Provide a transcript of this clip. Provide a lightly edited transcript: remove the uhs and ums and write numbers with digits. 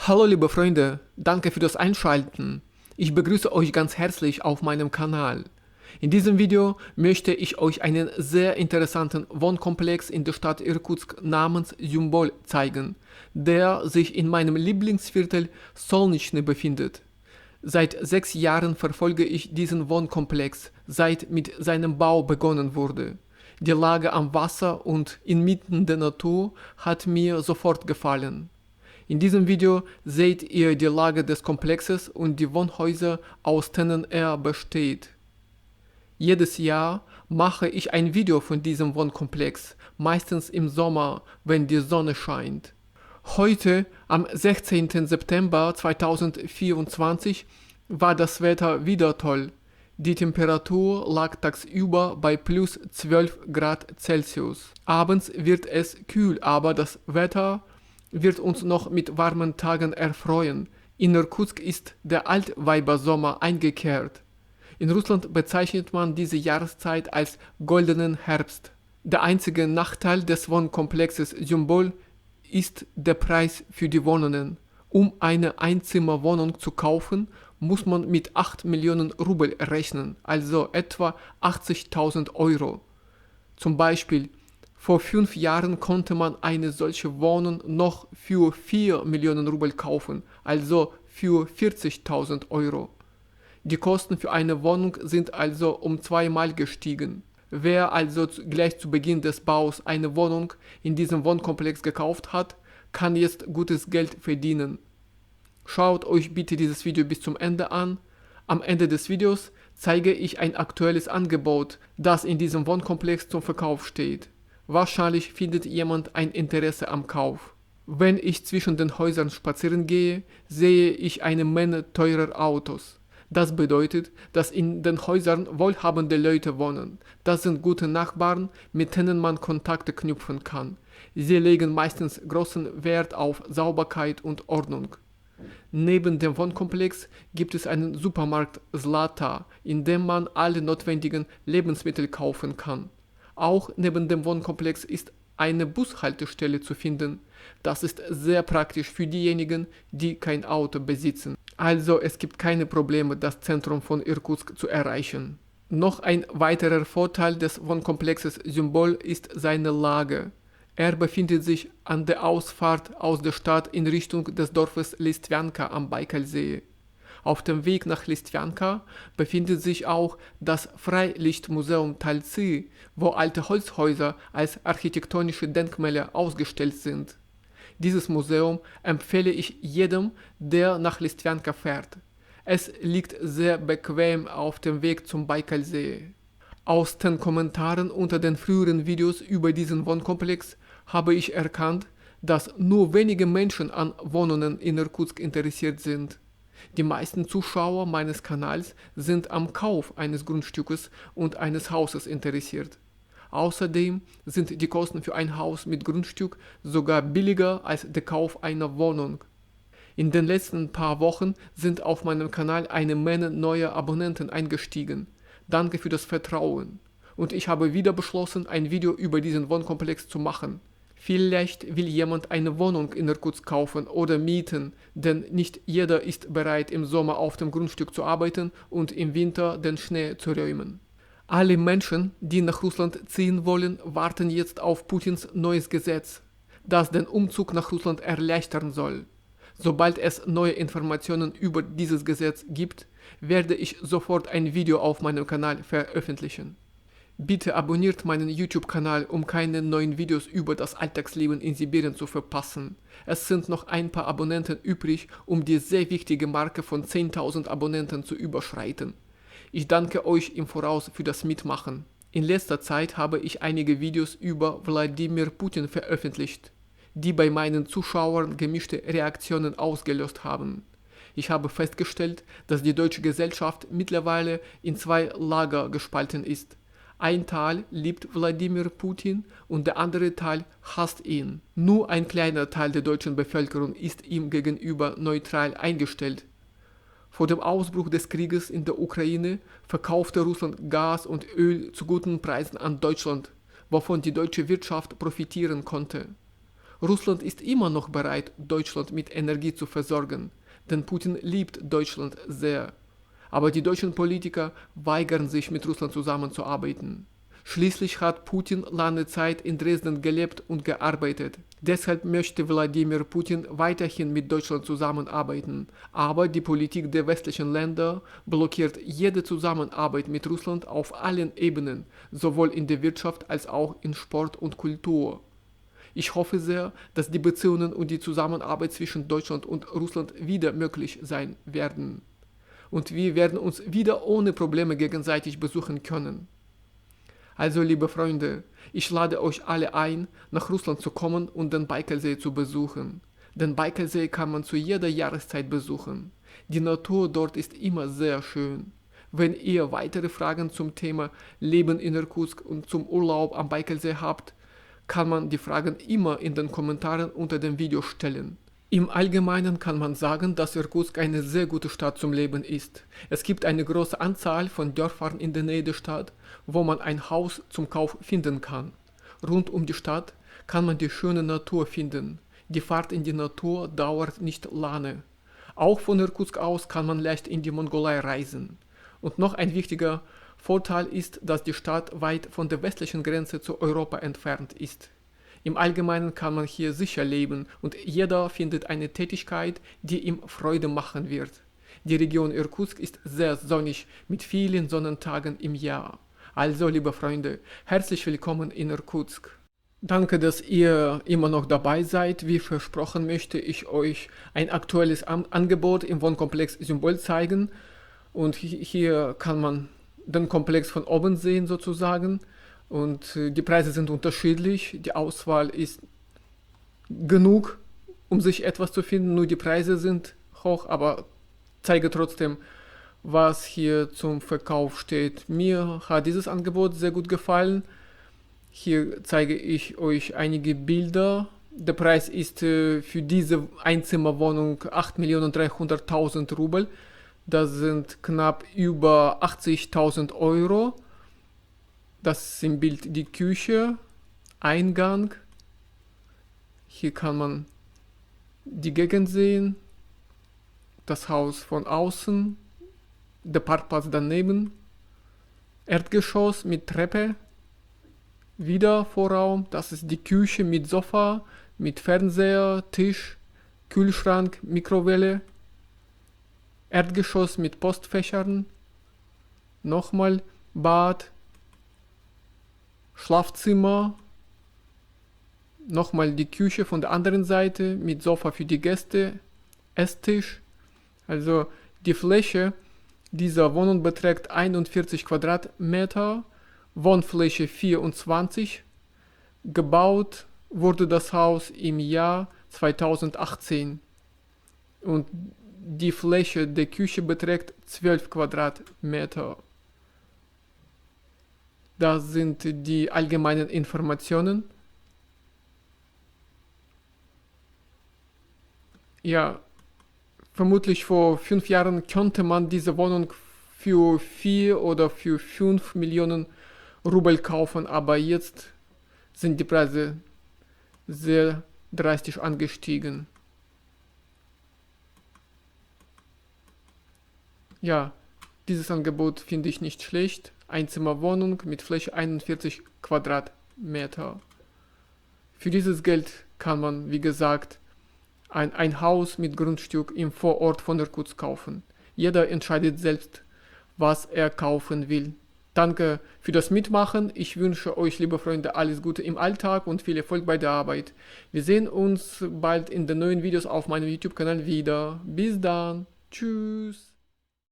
Hallo liebe Freunde, danke für das Einschalten. Ich begrüße euch ganz herzlich auf meinem Kanal. In diesem Video möchte ich euch einen sehr interessanten Wohnkomplex in der Stadt Irkutsk namens Symbol zeigen, der sich in meinem Lieblingsviertel Solnitschne befindet. Seit 6 Jahren verfolge ich diesen Wohnkomplex, seit mit seinem Bau begonnen wurde. Die Lage am Wasser und inmitten der Natur hat mir sofort gefallen. In diesem Video seht ihr die Lage des Komplexes und die Wohnhäuser, aus denen er besteht. Jedes Jahr mache ich ein Video von diesem Wohnkomplex, meistens im Sommer, wenn die Sonne scheint. Heute, am 16. September 2024, war das Wetter wieder toll. Die Temperatur lag tagsüber bei plus 12 Grad Celsius. Abends wird es kühl, aber das Wetter wird uns noch mit warmen Tagen erfreuen. In Irkutsk ist der Altweibersommer eingekehrt. In Russland bezeichnet man diese Jahreszeit als goldenen Herbst. Der einzige Nachteil des Wohnkomplexes Symbol ist der Preis für die Wohnungen. Um eine Einzimmerwohnung zu kaufen, muss man mit 8 Millionen Rubel rechnen, also etwa 80.000 Euro. Zum Beispiel vor 5 Jahren konnte man eine solche Wohnung noch für 4 Millionen Rubel kaufen, also für 40.000 Euro. Die Kosten für eine Wohnung sind also um 2-mal gestiegen. Wer also gleich zu Beginn des Baus eine Wohnung in diesem Wohnkomplex gekauft hat, kann jetzt gutes Geld verdienen. Schaut euch bitte dieses Video bis zum Ende an. Am Ende des Videos zeige ich ein aktuelles Angebot, das in diesem Wohnkomplex zum Verkauf steht. Wahrscheinlich findet jemand ein Interesse am Kauf. Wenn ich zwischen den Häusern spazieren gehe, sehe ich eine Menge teurer Autos. Das bedeutet, dass in den Häusern wohlhabende Leute wohnen. Das sind gute Nachbarn, mit denen man Kontakte knüpfen kann. Sie legen meistens großen Wert auf Sauberkeit und Ordnung. Neben dem Wohnkomplex gibt es einen Supermarkt Zlata, in dem man alle notwendigen Lebensmittel kaufen kann. Auch neben dem Wohnkomplex ist eine Bushaltestelle zu finden. Das ist sehr praktisch für diejenigen, die kein Auto besitzen. Also es gibt keine Probleme, das Zentrum von Irkutsk zu erreichen. Noch ein weiterer Vorteil des Wohnkomplexes Symbol ist seine Lage. Er befindet sich an der Ausfahrt aus der Stadt in Richtung des Dorfes Listwanka am Baikalsee. Auf dem Weg nach Listwanka befindet sich auch das Freilichtmuseum Talzy, wo alte Holzhäuser als architektonische Denkmäler ausgestellt sind. Dieses Museum empfehle ich jedem, der nach Listwanka fährt. Es liegt sehr bequem auf dem Weg zum Baikalsee. Aus den Kommentaren unter den früheren Videos über diesen Wohnkomplex habe ich erkannt, dass nur wenige Menschen an Wohnungen in Irkutsk interessiert sind. Die meisten Zuschauer meines Kanals sind am Kauf eines Grundstückes und eines Hauses interessiert. Außerdem sind die Kosten für ein Haus mit Grundstück sogar billiger als der Kauf einer Wohnung. In den letzten paar Wochen sind auf meinem Kanal eine Menge neuer Abonnenten eingestiegen. Danke für das Vertrauen. Und ich habe wieder beschlossen, ein Video über diesen Wohnkomplex zu machen. Vielleicht will jemand eine Wohnung in Irkutsk kaufen oder mieten, denn nicht jeder ist bereit, im Sommer auf dem Grundstück zu arbeiten und im Winter den Schnee zu räumen. Alle Menschen, die nach Russland ziehen wollen, warten jetzt auf Putins neues Gesetz, das den Umzug nach Russland erleichtern soll. Sobald es neue Informationen über dieses Gesetz gibt, werde ich sofort ein Video auf meinem Kanal veröffentlichen. Bitte abonniert meinen YouTube-Kanal, um keine neuen Videos über das Alltagsleben in Sibirien zu verpassen. Es sind noch ein paar Abonnenten übrig, um die sehr wichtige Marke von 10.000 Abonnenten zu überschreiten. Ich danke euch im Voraus für das Mitmachen. In letzter Zeit habe ich einige Videos über Wladimir Putin veröffentlicht, die bei meinen Zuschauern gemischte Reaktionen ausgelöst haben. Ich habe festgestellt, dass die deutsche Gesellschaft mittlerweile in 2 Lager gespalten ist. Ein Teil liebt Wladimir Putin und der andere Teil hasst ihn. Nur ein kleiner Teil der deutschen Bevölkerung ist ihm gegenüber neutral eingestellt. Vor dem Ausbruch des Krieges in der Ukraine verkaufte Russland Gas und Öl zu guten Preisen an Deutschland, wovon die deutsche Wirtschaft profitieren konnte. Russland ist immer noch bereit, Deutschland mit Energie zu versorgen, denn Putin liebt Deutschland sehr. Aber die deutschen Politiker weigern sich, mit Russland zusammenzuarbeiten. Schließlich hat Putin lange Zeit in Dresden gelebt und gearbeitet. Deshalb möchte Wladimir Putin weiterhin mit Deutschland zusammenarbeiten. Aber die Politik der westlichen Länder blockiert jede Zusammenarbeit mit Russland auf allen Ebenen, sowohl in der Wirtschaft als auch in Sport und Kultur. Ich hoffe sehr, dass die Beziehungen und die Zusammenarbeit zwischen Deutschland und Russland wieder möglich sein werden. Und wir werden uns wieder ohne Probleme gegenseitig besuchen können. Also, liebe Freunde, ich lade euch alle ein, nach Russland zu kommen und den Baikalsee zu besuchen. Den Baikalsee kann man zu jeder Jahreszeit besuchen. Die Natur dort ist immer sehr schön. Wenn ihr weitere Fragen zum Thema Leben in Irkutsk und zum Urlaub am Baikalsee habt, kann man die Fragen immer in den Kommentaren unter dem Video stellen. Im Allgemeinen kann man sagen, dass Irkutsk eine sehr gute Stadt zum Leben ist. Es gibt eine große Anzahl von Dörfern in der Nähe der Stadt, wo man ein Haus zum Kauf finden kann. Rund um die Stadt kann man die schöne Natur finden. Die Fahrt in die Natur dauert nicht lange. Auch von Irkutsk aus kann man leicht in die Mongolei reisen. Und noch ein wichtiger Vorteil ist, dass die Stadt weit von der westlichen Grenze zu Europa entfernt ist. Im Allgemeinen kann man hier sicher leben und jeder findet eine Tätigkeit, die ihm Freude machen wird. Die Region Irkutsk ist sehr sonnig mit vielen Sonnentagen im Jahr. Also, liebe Freunde, herzlich willkommen in Irkutsk. Danke, dass ihr immer noch dabei seid. Wie versprochen möchte ich euch ein aktuelles Angebot im Wohnkomplex Symbol zeigen. Und hier kann man den Komplex von oben sehen sozusagen. Und die Preise sind unterschiedlich, die Auswahl ist genug, um sich etwas zu finden, nur die Preise sind hoch, aber zeige trotzdem, was hier zum Verkauf steht. Mir hat dieses Angebot sehr gut gefallen. Hier zeige ich euch einige Bilder. Der Preis ist für diese Einzimmerwohnung 8.300.000 Rubel. Das sind knapp über 80.000 Euro. Das ist im Bild die Küche, Eingang. Hier kann man die Gegend sehen, das Haus von außen, der Parkplatz daneben, Erdgeschoss mit Treppe, wieder Vorraum, das ist die Küche mit Sofa, mit Fernseher, Tisch, Kühlschrank, Mikrowelle, Erdgeschoss mit Postfächern, nochmal Bad, Schlafzimmer, nochmal die Küche von der anderen Seite mit Sofa für die Gäste, Esstisch. Also die Fläche dieser Wohnung beträgt 41 Quadratmeter, Wohnfläche 24. Gebaut wurde das Haus im Jahr 2018 und die Fläche der Küche beträgt 12 Quadratmeter. Das sind die allgemeinen Informationen. Ja, vermutlich vor 5 Jahren könnte man diese Wohnung für 4 oder für 5 Millionen Rubel kaufen, aber jetzt sind die Preise sehr drastisch angestiegen. Ja, dieses Angebot finde ich nicht schlecht. Einzimmerwohnung mit Fläche 41 Quadratmeter. Für dieses Geld kann man, wie gesagt, ein Haus mit Grundstück im Vorort von Irkutsk kaufen. Jeder entscheidet selbst, was er kaufen will. Danke für das Mitmachen. Ich wünsche euch, liebe Freunde, alles Gute im Alltag und viel Erfolg bei der Arbeit. Wir sehen uns bald in den neuen Videos auf meinem YouTube-Kanal wieder. Bis dann. Tschüss.